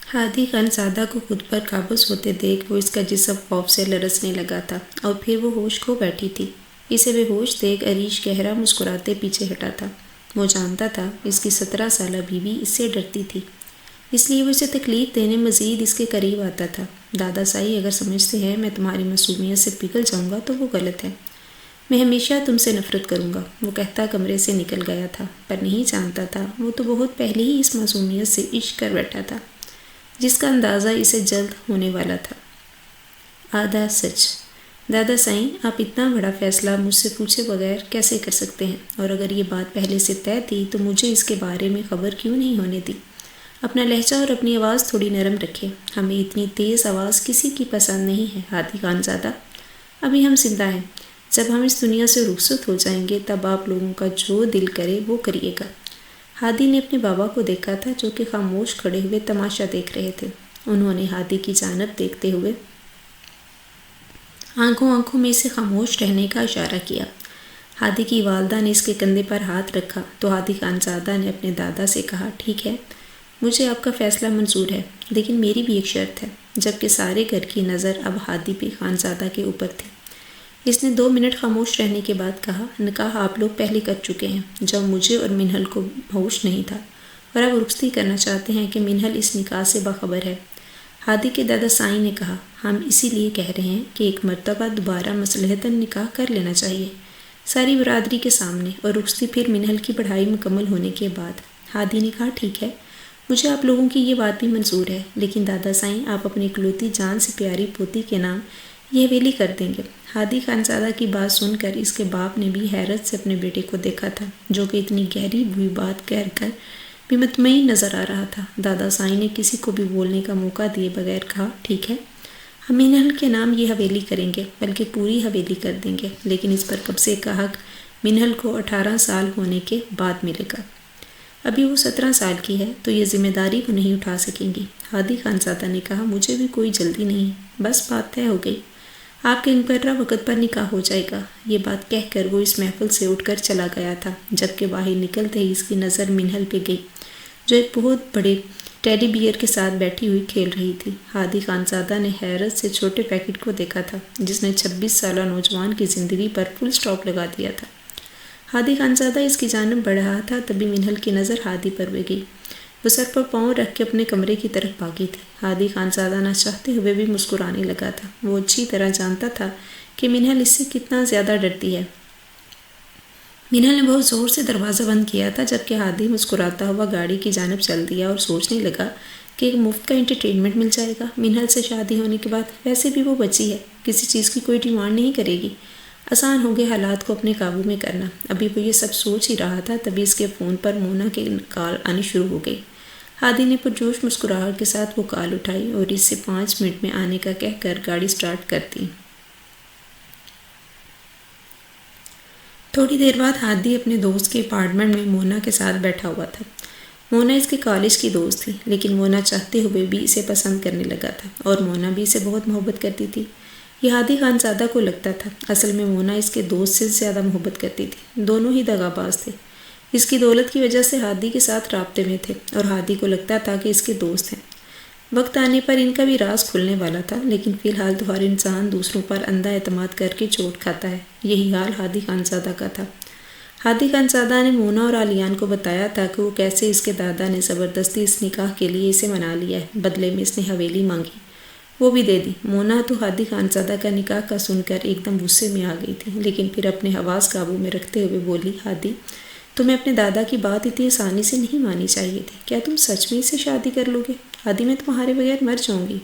ہادی خانزادہ کو خود پر قابض ہوتے دیکھ وہ اس کا جسم خوف سے لرزنے لگا تھا اور پھر وہ ہوش کھو بیٹھی تھی۔ اسے بے ہوش دیکھ عریش گہرا مسکراتے پیچھے ہٹا تھا۔ وہ جانتا تھا اس کی 17 سالہ بیوی اس سے ڈرتی تھی، اس لیے وہ اسے تکلیف دینے مزید اس کے قریب آتا تھا۔ دادا سائی اگر سمجھتے ہیں میں تمہاری معصومیت سے پگھل جاؤں گا تو وہ غلط ہے۔ میں ہمیشہ تم سے نفرت کروں گا، وہ کہتا کمرے سے نکل گیا تھا، پر نہیں جانتا تھا وہ تو بہت پہلے ہی اس معصومیت سے عشق کر بیٹھا تھا جس کا اندازہ اسے جلد ہونے والا تھا۔ آدھا سچ۔ دادا سائیں، آپ اتنا بڑا فیصلہ مجھ سے پوچھے بغیر کیسے کر سکتے ہیں؟ اور اگر یہ بات پہلے سے طے تھی تو مجھے اس کے بارے میں خبر کیوں نہیں ہونے دی؟ اپنا لہجہ اور اپنی آواز تھوڑی نرم رکھے، ہمیں اتنی تیز آواز کسی کی پسند نہیں ہے ہادی خانزادہ۔ ابھی ہم زندہ ہیں، جب ہم اس دنیا سے رخصت ہو جائیں گے تب آپ لوگوں کا جو دل کرے وہ کریے گا۔ ہادی نے اپنے بابا کو دیکھا تھا جو کہ خاموش کھڑے ہوئے تماشا دیکھ رہے تھے۔ انہوں نے ہادی کی جانب دیکھتے ہوئے آنکھوں میں اسے خاموش رہنے کا اشارہ کیا۔ ہادی کی والدہ نے اس کے کندھے پر ہاتھ رکھا تو ہادی خانزادہ نے اپنے دادا سے کہا، ٹھیک ہے، مجھے آپ کا فیصلہ منظور ہے، لیکن میری بھی ایک شرط ہے، جبکہ سارے گھر کی نظر اب ہادی پہ خانزادہ کے اوپر تھی۔ اس نے 2 منٹ خاموش رہنے کے بعد کہا، نکاح آپ لوگ پہلے کر چکے ہیں جب مجھے اور منہل کو ہوش نہیں تھا، اور اب رخصتی کرنا چاہتے ہیں کہ منہل اس نکاح سے باخبر ہے۔ ہادی کے دادا سائیں نے کہا، ہم اسی لیے کہہ رہے ہیں کہ ایک مرتبہ دوبارہ مصلحتاً نکاح کر لینا چاہیے، ساری برادری کے سامنے، اور رخصتی پھر منہل کی پڑھائی مکمل ہونے کے بعد۔ ہادی نے کہا، ٹھیک ہے، مجھے آپ لوگوں کی یہ بات بھی منظور ہے، لیکن دادا سائیں آپ اپنی اکلوتی جان سے پیاری پوتی کے نام یہ حویلی کر دیں گے۔ ہادی خانزادہ کی بات سن کر اس کے باپ نے بھی حیرت سے اپنے بیٹے کو دیکھا تھا جو کہ اتنی گہری ہوئی بات کہہ کر بھی مطمئن نظر آ رہا تھا۔ دادا سائیں نے کسی کو بھی بولنے کا موقع دیے بغیر کہا، ٹھیک ہے، ہم منہل کے نام یہ حویلی کریں گے، بلکہ پوری حویلی کر دیں گے، لیکن اس پر قبضے کا حق منہل کو 18 سال ہونے کے بعد ملے گا۔ ابھی وہ 17 سال کی ہے تو یہ ذمہ داری وہ نہیں اٹھا سکیں گی۔ ہادی خانزادہ نے کہا، مجھے بھی کوئی جلدی نہیں، بس بات طے ہو گئی، آپ کے مقررہ وقت پر نکاح ہو جائے گا۔ یہ بات کہہ کر وہ اس محفل سے اٹھ کر چلا گیا تھا، جبکہ باہر نکلتے ہی اس کی نظر منہل پہ گئی جو ایک بہت بڑے ٹیڈی بیئر کے ساتھ بیٹھی ہوئی کھیل رہی تھی۔ ہادی خانزادہ نے حیرت سے چھوٹے پیکٹ کو دیکھا تھا جس نے 26 سالہ نوجوان کی زندگی پر فل سٹاپ لگا دیا تھا۔ ہادی خانزادہ اس کی جانب بڑھ رہا تھا، تبھی منہل کی نظر ہادی پر بھی گئی۔ وہ سر پر پاؤں رکھ کے اپنے کمرے کی طرف بھاگی تھی۔ ہادی خانزادہ نہ چاہتے ہوئے بھی مسکرانے لگا تھا۔ وہ اچھی طرح جانتا تھا کہ منہل اس سے کتنا زیادہ ڈرتی ہے۔ منہل نے بہت زور سے دروازہ بند کیا تھا جبکہ ہادی مسکراتا ہوا گاڑی کی جانب چل دیا اور سوچنے لگا کہ ایک مفت کا انٹرٹینمنٹ مل جائے گا منہل سے شادی ہونے کے بعد۔ ویسے بھی وہ بچی ہے، کسی چیز کی کوئی ڈیمانڈ نہیں کرے گی، آسان ہو گئے حالات کو اپنے قابو میں کرنا۔ ابھی وہ یہ سب سوچ ہی رہا تھا تبھی اس کے فون پر مونا کی کال آنی شروع ہو گئی۔ ہادی نے پرجوش مسکراہٹ کے ساتھ وہ کال اٹھائی اور اس سے 5 منٹ میں آنے کا کہہ کر گاڑی سٹارٹ کر دی۔ تھوڑی دیر بعد ہادی اپنے دوست کے اپارٹمنٹ میں مونا کے ساتھ بیٹھا ہوا تھا۔ مونا اس کے کالج کی دوست تھی، لیکن مونا چاہتے ہوئے بھی اسے پسند کرنے لگا تھا اور مونا بھی اسے بہت محبت کرتی تھی۔ یہ ہادی خانزادہ کو لگتا تھا، اصل میں مونا اس کے دوست سے زیادہ محبت کرتی تھی۔ دونوں ہی دغا باز تھے، اس کی دولت کی وجہ سے ہادی کے ساتھ رابطے میں تھے اور ہادی کو لگتا تھا کہ اس کے دوست ہیں۔ وقت آنے پر ان کا بھی راز کھلنے والا تھا، لیکن فی الحال تو ہر انسان دوسروں پر اندھا اعتماد کر کے چوٹ کھاتا ہے۔ یہی حال ہادی خانزادہ کا تھا۔ ہادی خانزادہ نے مونا اور علیان کو بتایا تھا کہ وہ کیسے اس کے دادا نے زبردستی اس نکاح کے لیے اسے منا لیا ہے، بدلے میں اس نے حویلی مانگی، وہ بھی دے دی۔ مونا تو ہادی خانزادہ کا نکاح کا سن کر ایک دم غصے میں آ گئی تھی، لیکن پھر اپنے حواس قابو میں رکھتے ہوئے بولی، ہادی تمہیں اپنے دادا کی بات اتنی آسانی سے نہیں مانی چاہیے تھی، کیا تم سچ میں اس سے شادی کر لو گے؟ ہادی میں تمہارے بغیر مر جاؤں گی،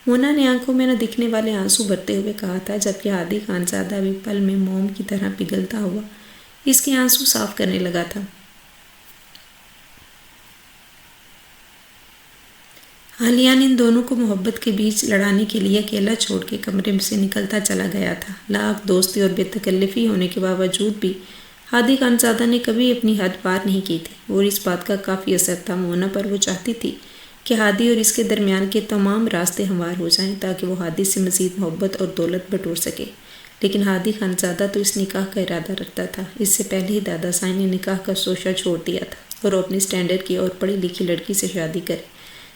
مونا نے آنکھوں میں نہ دکھنے والے آنسو بھرتے ہوئے کہا تھا، جبکہ ہادی خانزادہ بھی پل میں موم کی طرح پگھلتا ہوا اس کے آنسو صاف کرنے لگا تھا۔ علیان ان دونوں کو محبت کے بیچ لڑانے کے لیے اکیلا چھوڑ کے کمرے سے نکلتا چلا گیا تھا۔ لاکھ دوستی اور بے تکلفی ہونے کے باوجود بھی ہادی خانزادہ نے کبھی اپنی حد پار نہیں کی تھی اور اس بات کا کافی اثر تھا مونا پر۔ وہ چاہتی تھی کہ ہادی اور اس کے درمیان کے تمام راستے ہموار ہو جائیں تاکہ وہ ہادی سے مزید محبت اور دولت بٹور سکے، لیکن ہادی خانزادہ تو اس نکاح کا ارادہ رکھتا تھا۔ اس سے پہلے ہی دادا سائیں نے نکاح کا سوچا چھوڑ دیا تھا اور وہ اپنی سٹینڈرڈ کی اور پڑھی لکھی لڑکی سے شادی کرے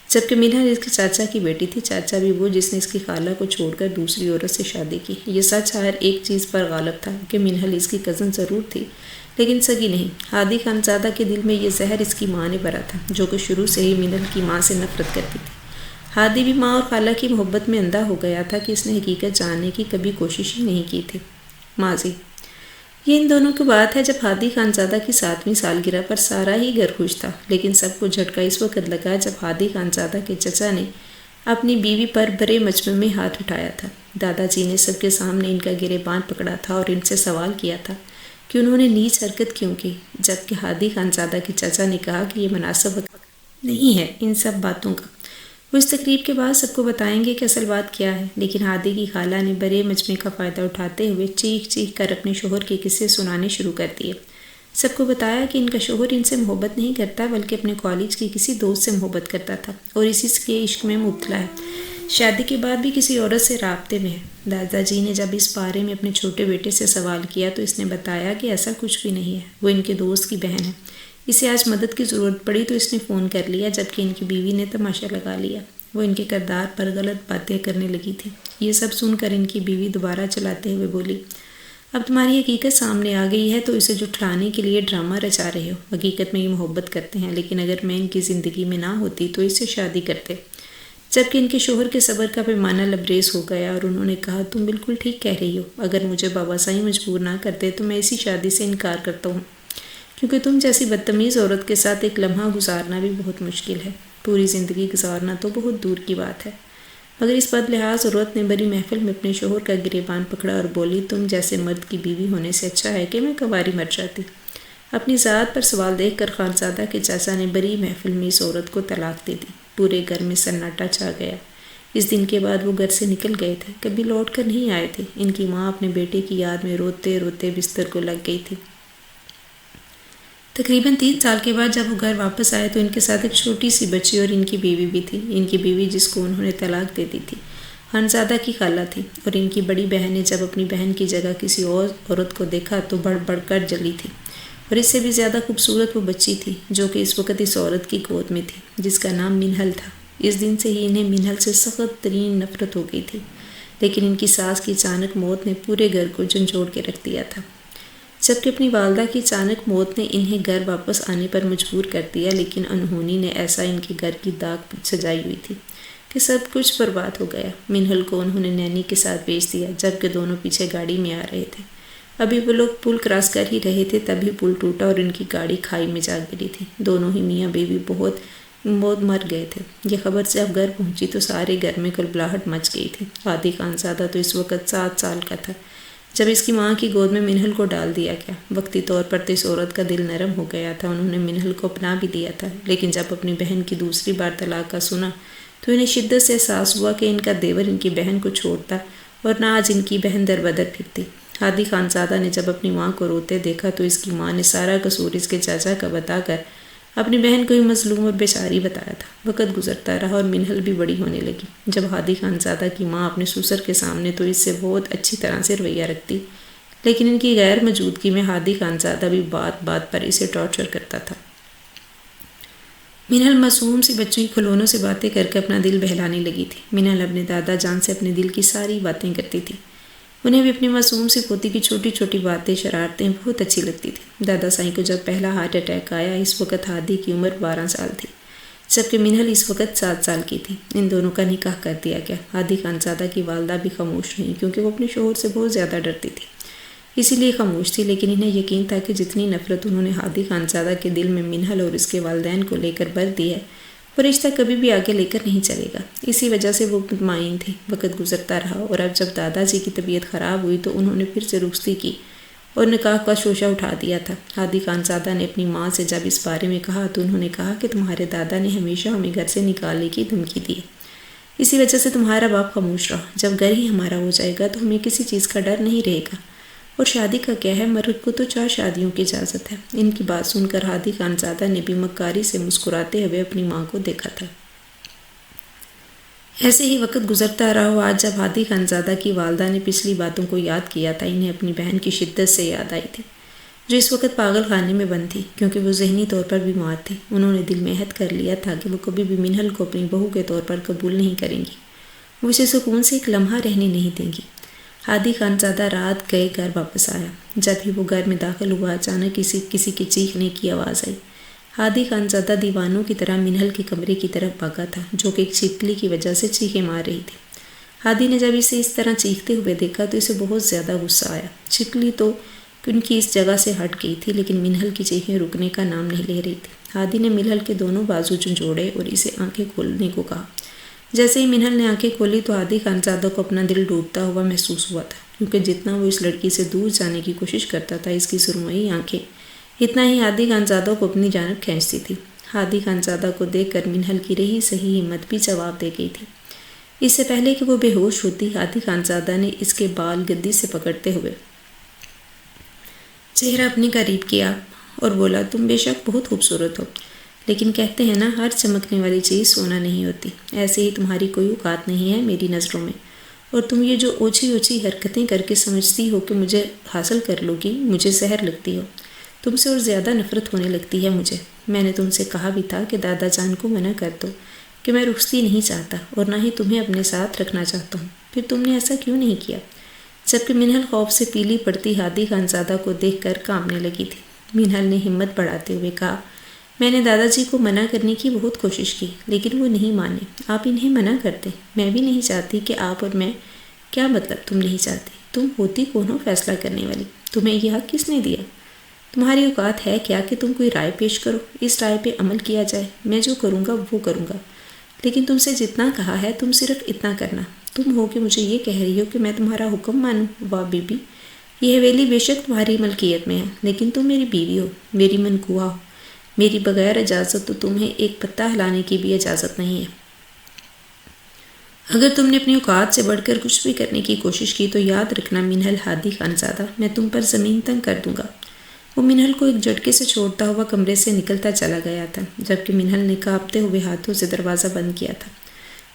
جبکہ منہل اس کے چاچا کی بیٹی تھی، چاچا بھی وہ جس نے اس کی خالہ کو چھوڑ کر دوسری عورت سے شادی کی۔ یہ سچ ہر ایک چیز پر غالب تھا کہ منہل اس کی کزن ضرور تھی لیکن سگی نہیں۔ ہادی خانزادہ کے دل میں یہ زہر اس کی ماں نے بھرا تھا، جو کہ شروع سے ہی منہل کی ماں سے نفرت کرتی تھی۔ ہادی بھی ماں اور خالہ کی محبت میں اندھا ہو گیا تھا کہ اس نے حقیقت جاننے کی کبھی کوشش ہی نہیں کی تھی۔ ماضی یہ ان دونوں کی بات ہے جب ہادی خانزادہ کی 7ویں سالگرہ پر سارا ہی گھر خوش تھا، لیکن سب کو جھٹکا اس وقت لگا جب ہادی خانزادہ کے چچا نے اپنی بیوی پر بڑے مجمع میں ہاتھ اٹھایا تھا۔ دادا جی نے سب کے سامنے ان کا گریبان پکڑا تھا اور ان سے سوال کیا تھا کہ انہوں نے نیچ حرکت کیوں کی، جبکہ ہادی خانزادہ کے چچا نے کہا کہ یہ مناسب وقت نہیں ہے ان سب باتوں کا۔ وہ اس تقریب کے بعد سب کو بتائیں گے کہ اصل بات کیا ہے، لیکن ہادی کی خالہ نے بڑے مجمع کا فائدہ اٹھاتے ہوئے چیخ چیخ کر اپنے شوہر کے قصے سنانے شروع کر دیے۔ سب کو بتایا کہ ان کا شوہر ان سے محبت نہیں کرتا بلکہ اپنے کالج کی کسی دوست سے محبت کرتا تھا اور اسی کے عشق میں مبتلا ہے، شادی کے بعد بھی کسی عورت سے رابطے میں ہے۔ دادا جی نے جب اس بارے میں اپنے چھوٹے بیٹے سے سوال کیا تو اس نے بتایا کہ ایسا کچھ بھی نہیں ہے، وہ ان کے دوست کی بہن ہے، اسے آج مدد کی ضرورت پڑی تو اس نے فون کر لیا، جبکہ ان کی بیوی نے تماشا لگا لیا۔ وہ ان کے کردار پر غلط باتیں کرنے لگی تھی۔ یہ سب سن کر ان کی بیوی دوبارہ چلاتے ہوئے بولی، اب تمہاری حقیقت سامنے آ گئی ہے تو اسے جھٹلانے کے لیے ڈرامہ رچا رہے ہو۔ حقیقت میں یہ محبت کرتے ہیں، لیکن اگر میں ان کی زندگی میں نہ ہوتی تو اس سے شادی کرتے۔ جبکہ ان کے شوہر کے صبر کا پیمانہ لبریز ہو گیا اور انہوں نے کہا، تم بالکل ٹھیک کہہ رہی ہو، اگر مجھے بابا سائی مجبور نہ کرتے تو میں اسی شادی سے انکار کرتا ہوں، کیونکہ تم جیسی بدتمیز عورت کے ساتھ ایک لمحہ گزارنا بھی بہت مشکل ہے، پوری زندگی گزارنا تو بہت دور کی بات ہے۔ مگر اس بد لحاظ عورت نے بڑی محفل میں اپنے شوہر کا گریبان پکڑا اور بولی، تم جیسے مرد کی بیوی ہونے سے اچھا ہے کہ میں کنواری مر جاتی۔ اپنی ذات پر سوال دیکھ کر خانزادہ کے چاچا نے بڑی محفل میں اس عورت کو طلاق دے دی۔ پورے گھر میں سناٹا چھا گیا۔ اس دن کے بعد وہ گھر سے نکل گئے تھے، کبھی لوٹ کر نہیں آئے تھے۔ ان کی ماں اپنے بیٹے کی یاد میں روتے روتے بستر کو لگ گئی تھی۔ تقریباً 3 سال کے بعد جب وہ گھر واپس آئے تو ان کے ساتھ ایک چھوٹی سی بچی اور ان کی بیوی بھی تھی۔ ان کی بیوی جس کو انہوں نے طلاق دے دی تھی خانزادہ کی خالہ تھی، اور ان کی بڑی بہن نے جب اپنی بہن کی جگہ کسی اور عورت کو دیکھا تو بڑھ بڑھ کر جلی تھی، اور اس سے بھی زیادہ خوبصورت وہ بچی تھی جو کہ اس وقت اس عورت کی گود میں تھی، جس کا نام منہل تھا۔ اس دن سے ہی انہیں منہل سے سخت ترین نفرت ہو گئی تھی، لیکن ان کی ساس کی اچانک موت نے پورے گھر کو جھنجھوڑ کے رکھ دیا تھا۔ جبکہ اپنی والدہ کی اچانک موت نے انہیں گھر واپس آنے پر مجبور کر دیا، لیکن انہونی نے ایسا ان کے گھر کی داغ سجائی ہوئی تھی کہ سب کچھ برباد ہو گیا۔ منہل کو انہوں نے نینی کے ساتھ بیچ دیا، جبکہ دونوں پیچھے گاڑی میں آ رہے تھے۔ ابھی وہ لوگ پل کراس کر ہی رہے تھے تبھی پل ٹوٹا اور ان کی گاڑی کھائی میں جا گری تھی۔ دونوں ہی میاں بیوی بہت مر گئے تھے۔ یہ خبر جب گھر پہنچی تو سارے گھر میں کلبلاہٹ مچ گئی تھی۔ ہادی خانزادہ تو اس وقت 7 سال کا تھا جب اس کی ماں کی گود میں منہل کو ڈال دیا گیا۔ وقتی طور پر تو اس عورت کا دل نرم ہو گیا تھا، انہوں نے منہل کو اپنا بھی لیا تھا، لیکن جب اپنی بہن کی دوسری بار طلاق کا سنا تو انہیں شدت سے احساس ہوا کہ ان کا دیور ان کی بہن کو چھوڑتا اور نہ آج ان کی بہن در بدر پھرتی۔ ہادی خانزادہ نے جب اپنی ماں کو روتے دیکھا تو اس کی ماں نے سارا قصور اس کے چاچا کا بتا کر اپنی بہن کو ہی مظلوم اور بیچاری بتایا تھا۔ وقت گزرتا رہا اور منہل بھی بڑی ہونے لگی۔ جب ہادی خانزادہ کی ماں اپنے سسر کے سامنے تو اس سے بہت اچھی طرح سے رویہ رکھتی، لیکن ان کی غیر موجودگی میں ہادی خانزادہ بھی بات بات پر اسے ٹارچر کرتا تھا۔ منہل معصوم سی بچوں کی کھلونوں سے باتیں کر کے اپنا دل بہلانے لگی تھی۔ منہل اپنے دادا جان سے اپنے دل کی ساری باتیں کرتی تھی۔ انہیں بھی اپنی معصوم سی پوتی کی چھوٹی چھوٹی باتیں، شرارتیں بہت اچھی لگتی تھیں۔ دادا سائی کو جب پہلا ہارٹ اٹیک آیا، اس وقت ہادی کی عمر 12 سال تھی، جبکہ منہل اس وقت 7 سال کی تھی۔ ان دونوں کا نکاح کر دیا گیا۔ ہادی خانزادہ کی والدہ بھی خاموش رہیں کیونکہ وہ اپنے شوہر سے بہت زیادہ ڈرتی تھی، اسی لیے خاموش تھی، لیکن انہیں یقین تھا کہ جتنی نفرت انہوں نے ہادی خانزادہ کے دل میں منہل اور اس کے والدین کو لے کر بھر دی ہے، وہ رشتہ کبھی بھی آگے لے کر نہیں چلے گا۔ اسی وجہ سے وہ مطمئن تھی۔ وقت گزرتا رہا اور اب جب دادا جی کی طبیعت خراب ہوئی تو انہوں نے پھر سے رخصتی کی اور نکاح کا شوشہ اٹھا دیا تھا۔ ہادی خانزادہ نے اپنی ماں سے جب اس بارے میں کہا تو انہوں نے کہا کہ تمہارے دادا نے ہمیشہ ہمیں گھر سے نکالنے کی دھمکی دی ہے، اسی وجہ سے تمہارا باپ خاموش رہا۔ جب گھر ہی ہمارا ہو جائے گا تو ہمیں کسی چیز کا ڈر نہیں رہے گا، اور شادی کا کیا ہے، مرد کو تو 4 شادیوں کی اجازت ہے۔ ان کی بات سن کر ہادی خانزادہ نے بھی مکاری سے مسکراتے ہوئے اپنی ماں کو دیکھا تھا۔ ایسے ہی وقت گزرتا رہا۔ آج جب ہادی خانزادہ کی والدہ نے پچھلی باتوں کو یاد کیا تھا، انہیں اپنی بہن کی شدت سے یاد آئی تھی۔ جو اس وقت پاگل خانے میں بند تھی کیونکہ وہ ذہنی طور پر بیمار تھے۔ انہوں نے دل میں عہد کر لیا تھا کہ وہ کبھی بھی منہل کو اپنی بہو کے طور پر قبول نہیں کریں گی، وہ اسے سکون سے ایک لمحہ رہنے نہیں دیں گی۔ ہادی خانزادہ رات گئے گھر واپس آیا۔ جب ہی وہ گھر میں داخل ہوا اچانک کسی کی چیخنے کی آواز آئی۔ ہادی خانزادہ دیوانوں کی طرح منہل کے کمرے کی طرف بھاگا تھا جو کہ ایک چھپکلی کی وجہ سے چیخیں مار رہی تھی۔ ہادی نے جب اسے اس طرح چیختے ہوئے دیکھا تو اسے بہت زیادہ غصہ آیا۔ چھپکلی تو ان کی اس جگہ سے ہٹ گئی تھی لیکن منہل کی چیخیں رکنے کا نام نہیں لے رہی تھی۔ ہادی نے منہل کے دونوں بازو جھنجھوڑے اور اسے آنکھیں کھولنے کو کہا۔ جیسے ہی منہل نے آنکھیں کھولی تو ہادی خانزادہ کو اپنا دل ڈوبتا ہوا محسوس ہوا تھا، کیونکہ جتنا وہ اس لڑکی سے دور جانے کی کوشش کرتا تھا اس کی سرمئی آنکھیں اتنا ہی ہادی خانزادہ کو اپنی جانب کھینچتی تھی۔ ہادی خانزادہ کو دیکھ کر منہل کی رہی صحیح ہمت بھی جواب دے گئی تھی۔ اس سے پہلے کہ وہ بے ہوش ہوتی، ہادی خانزادہ نے اس کے بال گدی سے پکڑتے ہوئے چہرہ اپنے قریب کیا اور بولا، تم بے شک بہت خوبصورت ہو، لیکن کہتے ہیں نا ہر چمکنے والی چیز سونا نہیں ہوتی، ایسے ہی تمہاری کوئی اوقات نہیں ہے میری نظروں میں، اور تم یہ جو اوچھی اوچھی حرکتیں کر کے سمجھتی ہو کہ مجھے حاصل کر لو گی، مجھے زہر لگتی ہو، تم سے اور زیادہ نفرت ہونے لگتی ہے مجھے۔ میں نے تم سے کہا بھی تھا کہ دادا جان کو منع کر دو کہ میں رخصتی نہیں چاہتا اور نہ ہی تمہیں اپنے ساتھ رکھنا چاہتا ہوں، پھر تم نے ایسا کیوں نہیں کیا؟ جبکہ منہل خوف سے پیلی پڑتی ہادی خانزادہ کو دیکھ کر کانپنے لگی تھی۔ منہل نے ہمت بڑھاتے ہوئے کہا، میں نے دادا جی کو منع کرنے کی بہت کوشش کی لیکن وہ نہیں مانے، آپ انہیں منع کرتے، میں بھی نہیں چاہتی کہ آپ اور میں۔ کیا مطلب تم نہیں چاہتی؟ تم ہوتی کون ہو فیصلہ کرنے والی؟ تمہیں یہ حق کس نے دیا؟ تمہاری اوقات ہے کیا کہ تم کوئی رائے پیش کرو، اس رائے پہ عمل کیا جائے؟ میں جو کروں گا وہ کروں گا، لیکن تم سے جتنا کہا ہے تم صرف اتنا کرنا۔ تم ہو کہ مجھے یہ کہہ رہی ہو کہ میں تمہارا حکم مانوں؟ واہ بی بی، یہ حویلی بے شک تمہاری ملکیت میں ہے لیکن تم میری بیوی ہو، میری منکوہ ہو، میری بغیر اجازت تو تمہیں ایک پتہ ہلانے کی بھی اجازت نہیں ہے۔ اگر تم نے اپنی اوقات سے بڑھ کر کچھ بھی کرنے کی کوشش کی تو یاد رکھنا منہل ہادی خانزادہ، میں تم پر زمین تنگ کر دوں گا۔ وہ منہل کو ایک جھٹکے سے چھوڑتا ہوا کمرے سے نکلتا چلا گیا تھا، جبکہ منہل نے کانپتے ہوئے ہاتھوں سے دروازہ بند کیا تھا۔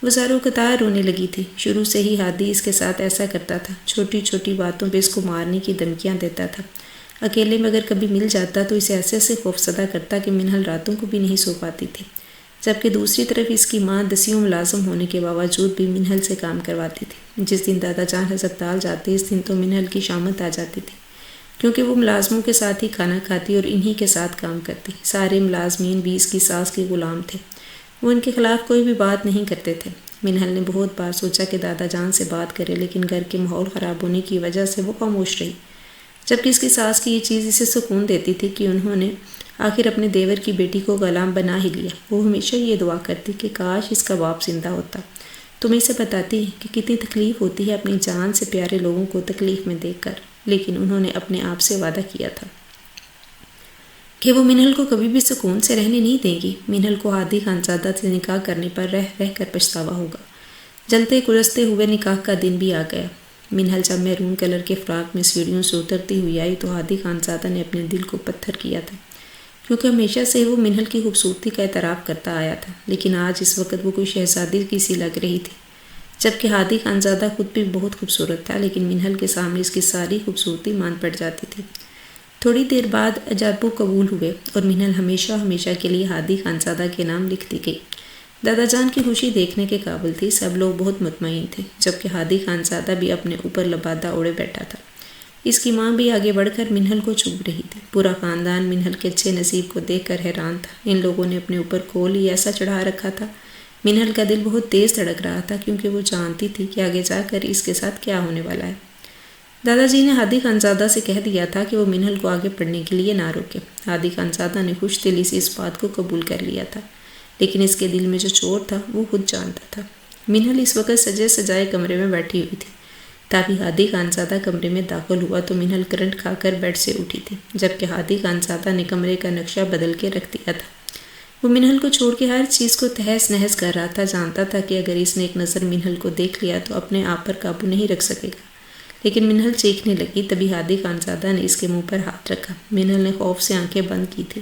وہ زاروں قطار رونے لگی تھی۔ شروع سے ہی ہادی اس کے ساتھ ایسا کرتا تھا، چھوٹی چھوٹی باتوں پہ اس کو مارنے کی دھمکیاں دیتا تھا۔ اکیلے میں اگر کبھی مل جاتا تو اسے ایسے خوفزدہ کرتا کہ منہل راتوں کو بھی نہیں سو پاتی تھی، جبکہ دوسری طرف اس کی ماں دسیوں ملازم ہونے کے باوجود بھی منہل سے کام کرواتی تھی۔ جس دن دادا جان ہسپتال جاتے اس دن تو منہل کی شامت آ جاتی تھی، کیونکہ وہ ملازموں کے ساتھ ہی کھانا کھاتی اور انہی کے ساتھ کام کرتی۔ سارے ملازمین بھی اس کی ساس کے غلام تھے، وہ ان کے خلاف کوئی بھی بات نہیں کرتے تھے۔ منہل نے بہت بار سوچا کہ دادا جان سے بات کرے لیکن گھر کے ماحول خراب ہونے کی وجہ سے وہ خاموش رہی، جبکہ اس کی ساس کی یہ چیز اسے سکون دیتی تھی کہ انہوں نے آخر اپنے دیور کی بیٹی کو غلام بنا ہی لیا۔ وہ ہمیشہ یہ دعا کرتی کہ کاش اس کا باپ زندہ ہوتا۔ تم اسے بتاتی کہ کتنی تکلیف ہوتی ہے اپنی جان سے پیارے لوگوں کو تکلیف میں دیکھ کر، لیکن انہوں نے اپنے آپ سے وعدہ کیا تھا کہ وہ منہل کو کبھی بھی سکون سے رہنے نہیں دیں گی۔ منہل کو ہادی خانزادہ سے نکاح کرنے پر رہ رہ کر پچھتاوا ہوگا۔ جلتے کلستے ہوئے نکاح کا دن بھی آ گیا۔ منہل جب میرون کلر کے فراق میں سیڑھیوں سے اترتی ہوئی آئی تو ہادی خانزادہ نے اپنے دل کو پتھر کیا تھا، کیونکہ ہمیشہ سے وہ منہل کی خوبصورتی کا اعتراف کرتا آیا تھا، لیکن آج اس وقت وہ کوئی شہزادی کی سی لگ رہی تھی۔ جبکہ ہادی خانزادہ خود بھی بہت خوبصورت تھا لیکن منہل کے سامنے اس کی ساری خوبصورتی مان پڑ جاتی تھی۔ تھوڑی دیر بعد اجابو قبول ہوئے اور منہل ہمیشہ ہمیشہ کے لیے ہادی خانزادہ کے نام لکھ دی گئی۔ دادا جان کی خوشی دیکھنے کے قابل تھی، سب لوگ بہت مطمئن تھے، جبکہ ہادی خانزادہ بھی اپنے اوپر لبادہ اوڑے بیٹھا تھا۔ اس کی ماں بھی آگے بڑھ کر منہل کو چوم رہی تھی۔ پورا خاندان منہل کے اچھے نصیب کو دیکھ کر حیران تھا۔ ان لوگوں نے اپنے اوپر کول ہی ایسا چڑھا رکھا تھا۔ منہل کا دل بہت تیز دھڑک رہا تھا کیونکہ وہ جانتی تھی کہ آگے جا کر اس کے ساتھ کیا ہونے والا ہے۔ دادا جی نے ہادی خانزادہ سے کہہ دیا تھا کہ وہ منہل کو آگے پڑھنے کے لیے نہ روکے۔ ہادی خانزادہ نے خوش دلی سے اس بات کو قبول کر لیا تھا، لیکن اس کے دل میں جو چوٹ تھا وہ خود جانتا تھا۔ منہل اس وقت سجے سجائے کمرے میں بیٹھی ہوئی تھی۔ تبھی ہادی خانزادہ کمرے میں داخل ہوا تو منہل کرنٹ کھا کر بیڈ سے اٹھی تھی، جبکہ ہادی خانزادہ نے کمرے کا نقشہ بدل کے رکھ دیا تھا۔ وہ منہل کو چھوڑ کے ہر چیز کو تہس نہس کر رہا تھا، جانتا تھا کہ اگر اس نے ایک نظر منہل کو دیکھ لیا تو اپنے آپ پر قابو نہیں رکھ سکے گا۔ لیکن منہل چیخنے لگی، تبھی ہادی خانزادہ نے اس کے منہ پر ہاتھ رکھا۔ منہل نے خوف سے آنکھیں بند کی تھی۔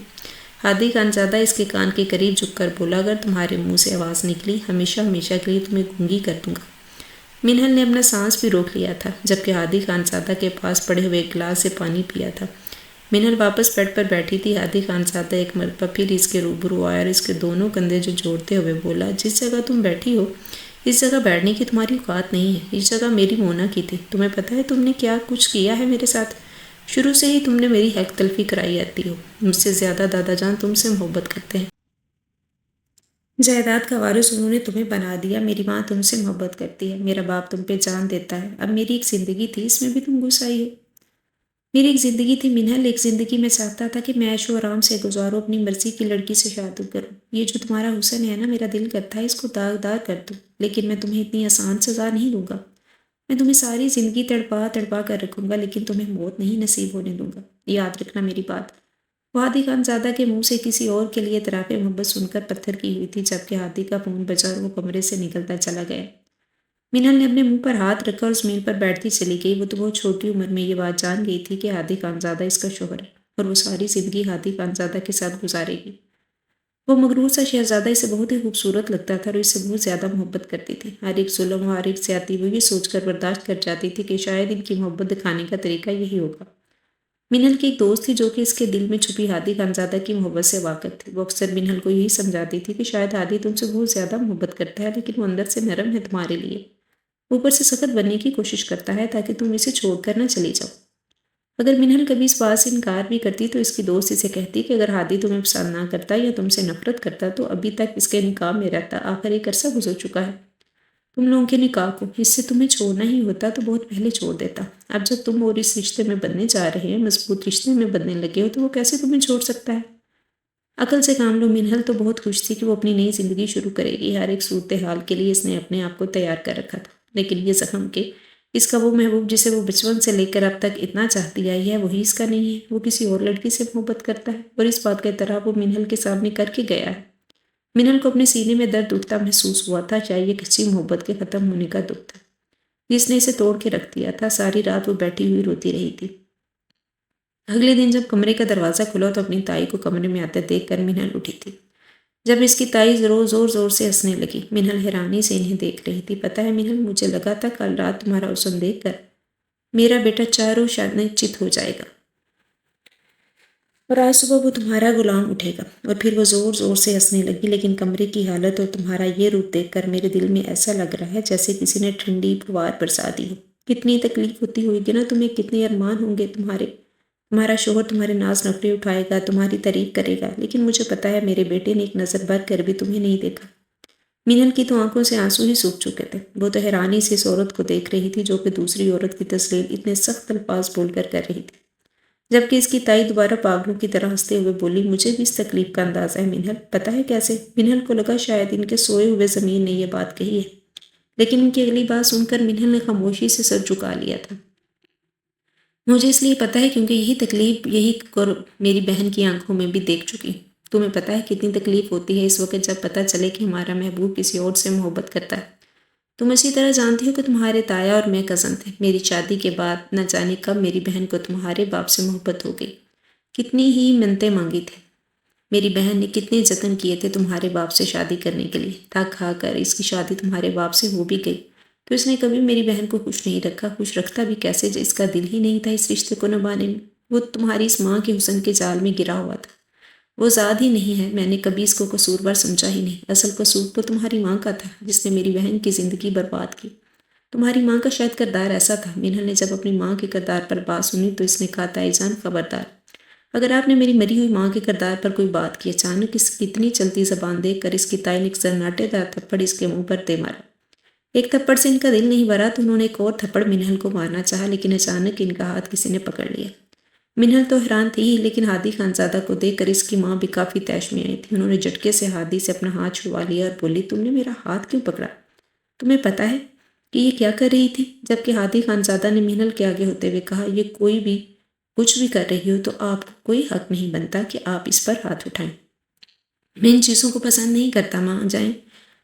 ہادی خانزادہ اس کے کان کے قریب جھک کر بولا، اگر تمہارے منہ سے آواز نکلی ہمیشہ ہمیشہ کے لیے تمہیں گونگی کر دوں گا۔ منہل نے اپنا سانس بھی روک لیا تھا، جبکہ ہادی خانزادہ کے پاس پڑے ہوئے ایک گلاس سے پانی پیا تھا۔ منہل واپس بیڈ پر بیٹھی تھی۔ ہادی خانزادہ ایک مرتبہ پھر اس کے روبرو آیا اور اس کے دونوں کندھے جو جوڑتے ہوئے بولا، جس جگہ تم بیٹھی ہو اس جگہ بیٹھنے کی تمہاری اوقات نہیں ہے، اس جگہ میری مونا کی تھی۔ تمہیں پتہ ہے تم نے کیا کچھ کیا ہے میرے ساتھ؟ شروع سے ہی تم نے میری حق تلفی کرائی آتی ہو۔ مجھ سے زیادہ دادا جان تم سے محبت کرتے ہیں۔ جائیداد کا وارث انہوں نے تمہیں بنا دیا۔ میری ماں تم سے محبت کرتی ہے، میرا باپ تم پہ جان دیتا ہے۔ اب میری ایک زندگی تھی، اس میں بھی تم گھس آئی ہو۔ میری ایک زندگی تھی منہل، ایک زندگی میں چاہتا تھا کہ میں عیش و آرام سے گزاروں، اپنی مرضی کی لڑکی سے شادی کروں۔ یہ جو تمہارا حسن ہے نا، میرا دل کرتا ہے اس کو داغدار کر دوں، لیکن میں تمہیں اتنی آسان سزا نہیں دوں گا۔ میں تمہیں ساری زندگی تڑپا تڑپا کر رکھوں گا، لیکن تمہیں موت نہیں نصیب ہونے دوں گا۔ یاد رکھنا میری بات۔ وہ ہادی خانزادہ کے منہ سے کسی اور کے لیے اعتراف محبت سن کر پتھر کی ہوئی تھی، جبکہ ہادی کا فون بجا اور وہ کمرے سے نکلتا چلا گیا۔ منہل نے اپنے منہ پر ہاتھ رکھا اور زمین پر بیٹھتی چلی گئی۔ وہ تو بہت چھوٹی عمر میں یہ بات جان گئی تھی کہ ہادی خانزادہ اس کا شوہر ہے اور وہ ساری زندگی ہادی خانزادہ کے ساتھ گزارے گی۔ وہ مغرور سا شہزادہ اسے بہت ہی خوبصورت لگتا تھا اور اس سے بہت زیادہ محبت کرتی تھی۔ ہر ایک ظلم و ہر ایک زیادتی وہ یہ سوچ کر برداشت کر جاتی تھی کہ شاید ان کی محبت دکھانے کا طریقہ یہی ہوگا۔ منہل کی ایک دوست تھی جو کہ اس کے دل میں چھپی ہادی خانزادہ کی محبت سے واقف تھی۔ وہ اکثر منہل کو یہی سمجھاتی تھی کہ شاید ہادی تم سے بہت زیادہ محبت کرتا ہے، لیکن وہ اندر سے نرم ہے تمہارے لیے، اوپر سے سخت بننے کی کوشش کرتا ہے تاکہ تم اسے چھوڑ کر نہ چلی جاؤ۔ اگر منہل کبھی اس بات سے انکار بھی کرتی تو اس کی دوست اسے کہتی کہ اگر ہادی تمہیں پسند نہ کرتا یا تم سے نفرت کرتا تو ابھی تک اس کے نکاح میں رہتا، آخر ایک عرصہ گزر چکا ہے تم لوگوں کے نکاح کو، اس سے تمہیں چھوڑنا ہی ہوتا تو بہت پہلے چھوڑ دیتا۔ اب جب تم اور اس رشتے میں بننے جا رہے ہیں، مضبوط رشتے میں بننے لگے ہو، تو وہ کیسے تمہیں چھوڑ سکتا ہے؟ عقل سے کام لو۔ منہل تو بہت خوش تھی کہ وہ اپنی نئی زندگی شروع کرے گی۔ ہر ایک صورتحال کے لیے اس نے اپنے آپ کو تیار کر رکھا تھا، لیکن یہ زخم کہ اس کا وہ محبوب جسے وہ بچپن سے لے کر اب تک اتنا چاہتی آئی ہے وہی اس کا نہیں ہے، وہ کسی اور لڑکی سے محبت کرتا ہے، اور اس بات کا اعتراف وہ منہل کے سامنے کر کے گیا ہے۔ منہل کو اپنے سینے میں درد اٹھتا محسوس ہوا تھا، چاہے یہ کسی محبت کے ختم ہونے کا دکھ تھا جس نے اسے توڑ کے رکھ دیا تھا۔ ساری رات وہ بیٹھی ہوئی روتی رہی تھی۔ اگلے دن جب کمرے کا دروازہ کھلا تو اپنی تائی کو کمرے میں آتے دیکھ کر منہل اٹھی تھی۔ جب اس کی تائی زور زور سے ہنسنے لگی، منہل حیرانی سے انہیں دیکھ رہی تھی۔ پتہ ہے منہل، مجھے لگا تھا کل رات تمہارا حسن دیکھ کر میرا بیٹا چاروں شانے چت ہو جائے گا اور آج صبح وہ تمہارا غلام اٹھے گا۔ اور پھر وہ زور زور سے ہنسنے لگی، لیکن کمرے کی حالت اور تمہارا یہ روپ دیکھ کر میرے دل میں ایسا لگ رہا ہے جیسے کسی نے ٹھنڈی پھوار برسا دی ہو۔ کتنی تکلیف ہوتی ہوگی نا تمہیں، کتنے ارمان ہوں گے تمہارا شوہر تمہارے ناز نخرے اٹھائے گا، تمہاری تعریف کرے گا، لیکن مجھے پتا ہے میرے بیٹے نے ایک نظر بھر کر بھی تمہیں نہیں دیکھا۔ منہل کی تو آنکھوں سے آنسو ہی سوکھ چکے تھے۔ وہ تو حیرانی سے اس عورت کو دیکھ رہی تھی جو کہ دوسری عورت کی تسلیم اتنے سخت الفاظ بول کر رہی تھی، جبکہ اس کی تائی دوبارہ پاگلوں کی طرح ہنستے ہوئے بولی، مجھے بھی اس تکلیف کا اندازہ ہے منہل، پتہ ہے کیسے؟ منہل کو لگا شاید ان کے سوئے ہوئے زمین نے یہ بات کہی ہے، لیکن ان کی اگلی بات سن کر منہل نے خاموشی سے سر جھکا لیا تھا۔ مجھے اس لیے پتہ ہے کیونکہ یہی تکلیف یہی میری بہن کی آنکھوں میں بھی دیکھ چکی۔ تمہیں پتہ ہے کتنی تکلیف ہوتی ہے اس وقت جب پتہ چلے کہ ہمارا محبوب کسی اور سے محبت کرتا ہے۔ تم اچھی طرح جانتی ہو کہ تمہارے تایا اور میں کزن تھے۔ میری شادی کے بعد نہ جانے کب میری بہن کو تمہارے باپ سے محبت ہو گئی۔ کتنی ہی منتیں مانگی تھی میری بہن نے، کتنے جتن کیے تھے تمہارے باپ سے شادی کرنے کے لیے، تھک کھا کر اس کی شادی تمہارے باپ سے ہو بھی گئی تو اس نے کبھی میری بہن کو خوش نہیں رکھا۔ خوش رکھتا بھی کیسے جب اس کا دل ہی نہیں تھا اس رشتے کو نبھانے میں۔ وہ تمہاری اس ماں کے حسن کے جال میں گرا ہوا تھا۔ وہ ذات ہی نہیں ہے، میں نے کبھی اس کو قصوروار سمجھا ہی نہیں۔ اصل قصور تو تمہاری ماں کا تھا جس نے میری بہن کی زندگی برباد کی۔ تمہاری ماں کا شاید کردار ایسا تھا۔ منہل نے جب اپنی ماں کے کردار پر بات سنی تو اس نے کہا، تائی جان خبردار، اگر آپ نے میری مری ہوئی ماں کے کردار پر کوئی بات کی۔ اچانک اس کی اتنی چلتی زبان دیکھ کر اس کی تائی نے ایک سناٹے دار تھپڑ اس کے منہ پر دے مارا۔ ایک تھپڑ سے ان کا دل نہیں بھرا تو انہوں نے ایک اور تھپڑ منہل کو مارنا چاہا، لیکن اچانک ان کا ہاتھ کسی نے پکڑ لیا۔ منہل تو حیران تھی ہی، لیکن ہادی خانزادہ کو دیکھ کر اس کی ماں بھی کافی طیش میں آئی تھی۔ انہوں نے جھٹکے سے ہادی سے اپنا ہاتھ چھڑوا لیا اور بولی، تم نے میرا ہاتھ کیوں پکڑا؟ تمہیں پتہ ہے کہ یہ کیا کر رہی تھی؟ جبکہ ہادی خانزادہ نے منہل کے آگے ہوتے ہوئے کہا، یہ کوئی بھی کچھ بھی کر رہی ہو تو آپ کو کوئی حق نہیں بنتا کہ آپ اس پر ہاتھ اٹھائیں۔ میں ان چیزوں کو پسند نہیں کرتا، ماں جائیں،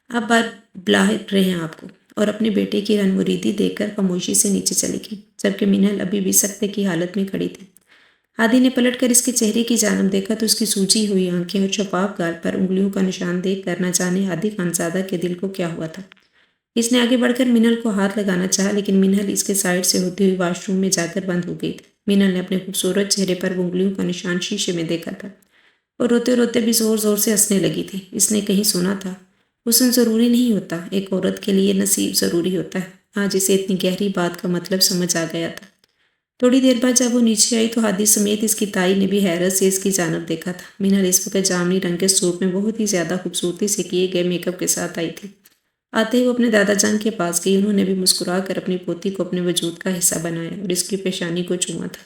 آپ بار بلا رہے ہیں آپ کو۔ اور اپنے بیٹے کی رن مریدی دیکھ کر خاموشی سے نیچے چلی گئی، جبکہ منہل ابھی بھی سکتے کی حالت میں کھڑی تھی۔ ہادی نے پلٹ کر اس کے چہرے کی جانب دیکھا تو اس کی سوجی ہوئی آنکھیں اور شفاف گال پر انگلیوں کا نشان دیکھ کر نہ جانے ہادی خانزادہ کے دل کو کیا ہوا تھا۔ اس نے آگے بڑھ کر منہل کو ہاتھ لگانا چاہا، لیکن منہل اس کے سائڈ سے ہوتی ہوئی واش روم میں جا کر بند ہو گئی تھی۔ مینل نے اپنے خوبصورت چہرے پر انگلیوں کا نشان شیشے میں دیکھا تھا اور روتے روتے بھی زور زور سے ہنسنے لگی تھی۔ اس نے کہیں سنا تھا، حسن ضروری نہیں ہوتا، ایک عورت کے لیے نصیب ضروری ہوتا ہے۔ آج اسے اتنی گہری بات کا مطلب سمجھ آ گیا تھا۔ تھوڑی دیر بعد جب وہ نیچے آئی تو ہادی سمیت اس کی تائی نے بھی حیرت سے اس کی جانب دیکھا تھا۔ مینل اس وقت جامنی رنگ کے سوٹ میں بہت ہی زیادہ خوبصورتی سے کیے گئے میک اپ کے ساتھ آئی تھی۔ آتے ہی وہ اپنے دادا جان کے پاس گئی۔ انہوں نے بھی مسکرا کر اپنی پوتی کو اپنے وجود کا حصہ بنایا اور اس کی پیشانی کو چوما تھا۔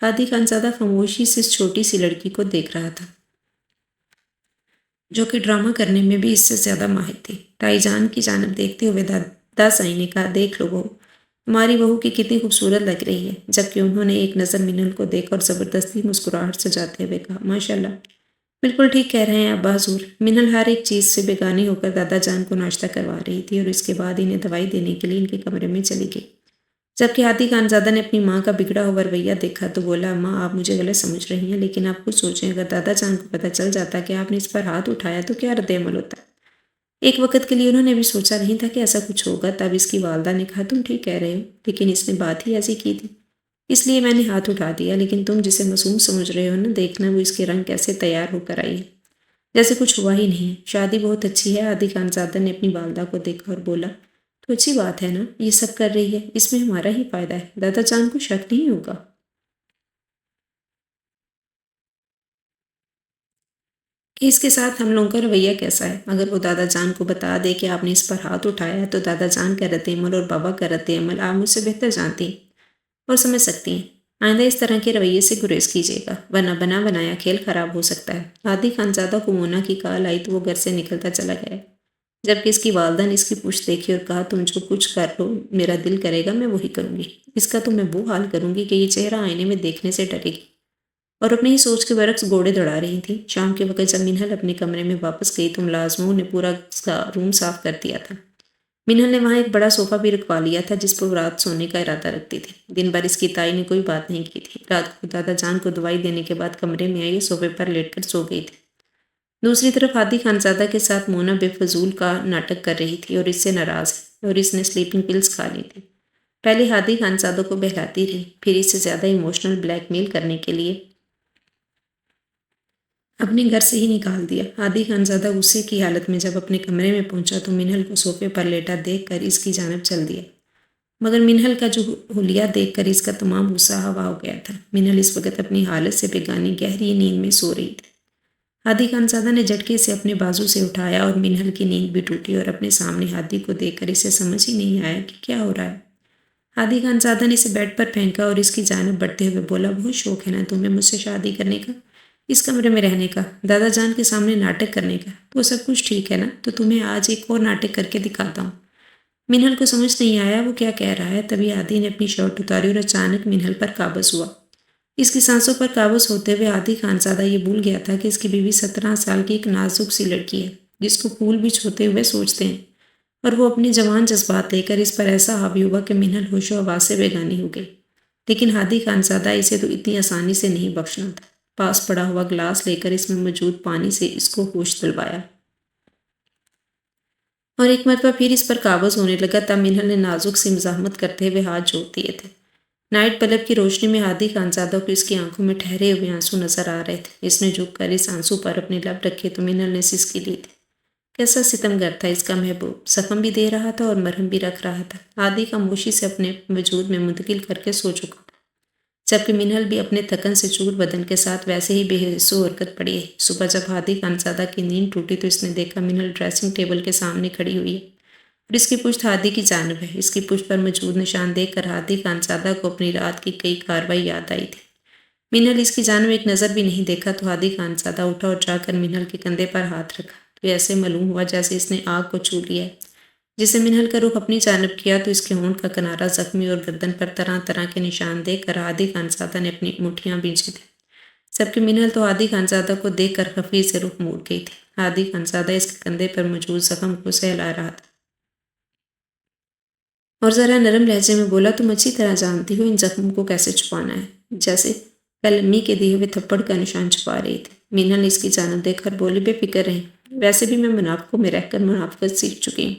ہادی خانزادہ خاموشی سے اس چھوٹی سی لڑکی کو دیکھ رہا تھا جو کہ ڈرامہ کرنے میں بھی اس سے زیادہ ماہر تھی۔ تائی جان کی جانب دیکھتے ہوئے دادا سائی نے کہا، دیکھ لو بہو، ہماری بہو کی کتنی خوبصورت لگ رہی ہے، جبکہ انہوں نے ایک نظر مینل کو دیکھا اور زبردستی مسکراہٹ سجاتے ہوئے کہا، ماشاءاللہ، بالکل ٹھیک کہہ رہے ہیں ابا حضور۔ مینل ہر ایک چیز سے بیگانی ہو کر دادا جان کو ناشتہ کروا رہی تھی اور اس کے بعد انہیں دوائی دینے کے لیے ان کے کمرے میں چلی گئی۔ جبکہ ہادی خانزادہ نے اپنی ماں کا بگڑا ہوا رویہ دیکھا تو بولا، ماں آپ مجھے غلط سمجھ رہی ہیں، لیکن آپ خود سوچیں اگر دادا جان کو پتہ چل جاتا کہ آپ نے اس پر ہاتھ اٹھایا تو کیا رد عمل ہوتا۔ ایک وقت کے لیے انہوں نے بھی سوچا نہیں تھا کہ ایسا کچھ ہوگا۔ تب اس کی والدہ نے کہا، تم ٹھیک کہہ رہے ہو، لیکن اس نے بات ہی ایسی کی تھی، اس لیے میں نے ہاتھ اٹھا دیا۔ لیکن تم جسے معصوم سمجھ رہے ہو نا، دیکھنا وہ اس کے رنگ کیسے تیار ہو کر آئی ہے، جیسے کچھ ہوا ہی نہیں ہے۔ شادی بہت اچھی ہے۔ ہادی خانزادہ نے اپنی والدہ کو دیکھا اور بولا، تو اچھی بات ہے نا، یہ سب کر رہی ہے، اس میں ہمارا ہی فائدہ ہے، دادا جان کو شک نہیں ہوگا۔ کہ اس کے ساتھ ہم لوگوں کا رویہ کیسا ہے۔ اگر وہ دادا جان کو بتا دے کہ آپ نے اس پر ہاتھ اٹھایا ہے تو دادا جان کا رد عمل اور بابا کا رد عمل آپ مجھ سے بہتر جانتی ہیں اور سمجھ سکتی ہیں۔ آئندہ اس طرح کے رویے سے گریز کیجیے گا، ورنہ بنا بنایا کھیل خراب ہو سکتا ہے۔ ہادی خانزادہ کو مونا کی کال آئی تو وہ گھر سے نکلتا چلا گیا، جبکہ اس کی والدہ نے اس کی پشت دیکھی اور کہا، تم جو کچھ کر لو میرا دل کرے گا میں وہی کروں گی، اس کا تو میں وہ حال کروں گی کہ یہ چہرہ آئینے میں دیکھنے سے ڈرے گی۔ اور اپنی ہی سوچ کے برعکس گھوڑے دوڑا رہی تھی۔ شام کے وقت جب منہل اپنے کمرے میں واپس گئی تو ملازموں نے پورا روم صاف کر دیا تھا۔ منہل نے وہاں ایک بڑا صوفہ بھی رکھوا لیا تھا جس پر وہ رات سونے کا ارادہ رکھتی تھی۔ دن بھر اس کی تائی نے کوئی بات نہیں کی تھی۔ رات کو دادا جان کو دوائی دینے کے بعد کمرے میں آئی اور صوفے پر لیٹ کر سو گئی تھی۔ دوسری طرف ہادی خانزادہ کے ساتھ مونا بے فضول کا ناٹک کر رہی تھی اور اس سے ناراض ہے اور اس نے سلیپنگ پلز کھا لی تھی۔ پہلے ہادی خانزادہ کو بہلاتی رہی، پھر اس سے زیادہ ایموشنل بلیک میل کرنے کے لیے اپنے گھر سے ہی نکال دیا۔ ہادی خانزادہ غصے کی حالت میں جب اپنے کمرے میں پہنچا تو منہل کو صوفے پر لیٹا دیکھ کر اس کی جانب چل دیا، مگر منہل کا جو حلیہ دیکھ کر اس کا تمام غصہ ہوا ہو گیا تھا۔ منہل اس وقت اپنی حالت سے بیگانی گہری نیند میں سو رہی تھی۔ ہادی خانزادہ نے جھٹکے سے اپنے بازو سے اٹھایا اور منہل کی نیند بھی ٹوٹی اور اپنے سامنے ہادی کو دیکھ کر اسے سمجھ ہی نہیں آیا کہ کیا ہو رہا ہے۔ ہادی خانزادہ نے اسے بیڈ پر پھینکا اور اس کی جانب بڑھتے ہوئے بولا، بہت شوق ہے نا تمہیں مجھ سے شادی کرنے کا، اس کمرے میں رہنے کا، دادا جان کے سامنے ناٹک کرنے کا، تو سب کچھ ٹھیک ہے نا، تو تمہیں آج ایک اور ناٹک کر کے دکھاتا ہوں۔ منہل کو سمجھ نہیں آیا وہ کیا کہہ رہا ہے۔ تبھی ہادی نے اپنی شرٹ اتاری اور اچانک منہل پر قابض ہوا۔ اس کی سانسوں پر قابض ہوتے ہوئے ہادی خانزادہ یہ بھول گیا تھا کہ اس کی بیوی 17 سال کی ایک نازک سی لڑکی ہے جس کو پھول بھی چھوتے ہوئے سوچتے ہیں، اور وہ اپنے جوان جذبات لے کر اس پر ایسا حاوی ہوا کہ منہل ہوش و حواس سے بیگانی ہو گئی۔ لیکن ہادی خانزادہ اسے تو اتنی آسانی سے نہیں بخشنا تھا۔ پاس پڑا ہوا گلاس لے کر اس میں موجود پانی سے اس کو ہوش دلوایا اور ایک مرتبہ پھر اس پر قابض ہونے لگا۔ تب منہل نے نازک سی مزاحمت کرتے ہوئے ہاتھ جوڑ دیے تھے۔ نائٹ بلب کی روشنی میں ہادی خانزادہ کو اس کی آنکھوں میں ٹھہرے ہوئے آنسو نظر آ رہے تھے۔ اس نے جھک کر اس آنسو پر اپنے لب رکھے تو منہل نے سسکی لی تھی۔ کیسا ستمگر تھا اس کا محبوب، زخم بھی دے رہا تھا اور مرہم بھی رکھ رہا تھا۔ ہادی خاموشی سے اپنے وجود میں منتقل کر کے سو چکا تھا، جبکہ منہل بھی اپنے تھکن سے چور بدن کے ساتھ ویسے ہی بے حس و حرکت پڑی ہے۔ صبح جب ہادی خانزادہ کی نیند ٹوٹی تو اس نے دیکھا منہل ڈریسنگ ٹیبل کے سامنے کھڑی ہوئی ہے اور اس کی پشت ہادی کی جانب ہے۔ اس کی پشت پر موجود نشان دیکھ کر ہادی خانزادہ کو اپنی رات کی کئی کارروائی یاد آئی تھی۔ منہل اس کی جانب ایک نظر بھی نہیں دیکھا تو ہادی خانزادہ اٹھا اور جا کر منہل کے کندھے پر ہاتھ رکھا تو ایسے معلوم ہوا جیسے اس نے آگ کو چھو لیا ہے۔ جسے منہل کا رخ اپنی جانب کیا تو اس کے ہونٹ کا کنارہ زخمی اور گردن پر طرح طرح کے نشان دیکھ کر ہادی خانزادہ نے اپنی مٹھیاں بھینچی تھیں، جبکہ منہل تو ہادی خانزادہ کو دیکھ کر خفی سے رخ موڑ گئی تھی۔ ہادی خانزادہ اس کے کندھے پر موجود زخم کو سہلا رہا تھا اور ذرا نرم لہجے میں بولا، تم اچھی طرح جانتی ہو ان زخموں کو کیسے چھپانا ہے، جیسے کل امی کے دیے ہوئے تھپڑ کا نشان چھپا رہی تھی۔ منہل نے اس کی جانب دیکھ کر بولی، بے فکر رہیں، ویسے بھی میں منافقوں میں رہ کر منافقت سیکھ چکی ہوں۔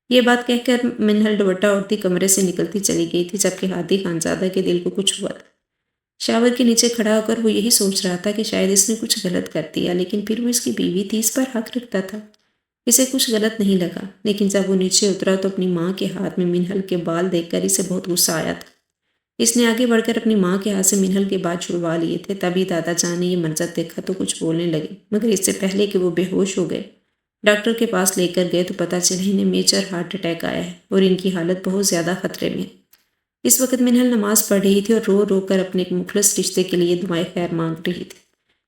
یہ بات کہہ کر منہل دوپٹہ اوڑھتی کمرے سے نکلتی چلی گئی تھی، جبکہ ہادی خانزادہ کے دل کو کچھ ہوا تھا۔ شاور کے نیچے کھڑا ہو کر وہ یہی سوچ رہا تھا کہ شاید اس نے کچھ غلط کر دیا، لیکن پھر وہ اس کی بیوی تھی، اس پر حق رکھتا تھا۔ اسے کچھ غلط نہیں لگا، لیکن جب وہ نیچے اترا تو اپنی ماں کے ہاتھ میں منہل کے بال دیکھ کر اسے بہت غصہ آیا تھا۔ اس نے آگے بڑھ کر اپنی ماں کے ہاتھ سے منہل کے بال چھڑوا لیے تھے۔ تبھی دادا جان نے یہ منظر دیکھا تو کچھ بولنے لگے، مگر اس سے پہلے کہ وہ بے ہوش ہو گئے۔ ڈاکٹر کے پاس لے کر گئے تو پتہ چلا انہیں میجر ہارٹ اٹیک آیا ہے اور ان کی حالت بہت زیادہ خطرے میں ہے۔ اس وقت منہل نماز پڑھ رہی تھی اور رو رو کر اپنے ایک مخلص رشتے کے لیے دعائیں خیر مانگ رہی تھی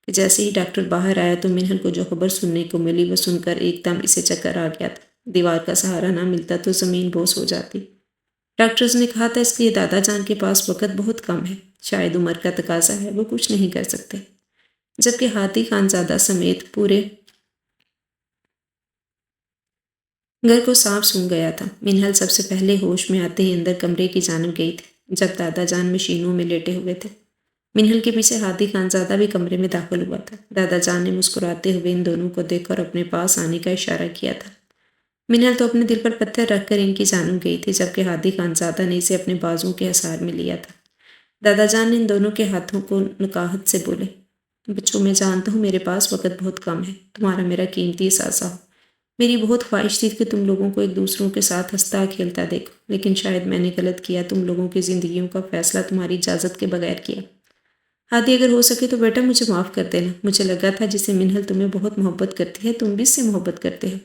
کہ جیسے ہی ڈاکٹر باہر آیا تو منہل کو جو خبر سننے کو ملی وہ سن کر ایک دم اسے چکر آ گیا تھا۔ دیوار کا سہارا نہ ملتا تو زمین بوس ہو جاتی۔ ڈاکٹرز نے کہا تھا اس کے دادا جان کے پاس وقت بہت کم ہے، شاید عمر کا تقاضا ہے، وہ کچھ نہیں کر سکتے۔ جبکہ ہادی خانزادہ سمیت پورے گھر کو سانپ سونگھ گیا تھا۔ منہل سب سے پہلے ہوش میں آتے ہی اندر کمرے کی جانب گئی تھی جب دادا جان مشینوں میں لیٹے ہوئے تھے۔ منہل کے پیچھے ہادی خانزادہ بھی کمرے میں داخل ہوا تھا۔ دادا جان نے مسکراتے ہوئے ان دونوں کو دیکھ کر اپنے پاس آنے کا اشارہ کیا تھا۔ منہل تو اپنے دل پر پتھر رکھ کر ان کی جانب گئی تھی، جبکہ ہادی خانزادہ نے اسے اپنے بازوں کے حصار میں لیا تھا۔ دادا جان نے ان دونوں کے ہاتھوں کو نکاہت سے بولے، بچوں میں جانتا ہوں میرے پاس وقت بہت کم ہے، تمہارا میرا قیمتی اثاثہ ہو۔ میری بہت خواہش تھی کہ تم لوگوں کو ایک دوسروں کے ساتھ ہنستا کھیلتا دیکھو، لیکن شاید میں نے غلط کیا، تم لوگوں کی زندگیوں کا فیصلہ تمہاری اجازت کے بغیر کیا۔ ہادی اگر ہو سکے تو بیٹا مجھے معاف کر دینا، مجھے لگا تھا جسے منہل تمہیں بہت محبت کرتی ہے تم بھی اس سے محبت کرتے ہو،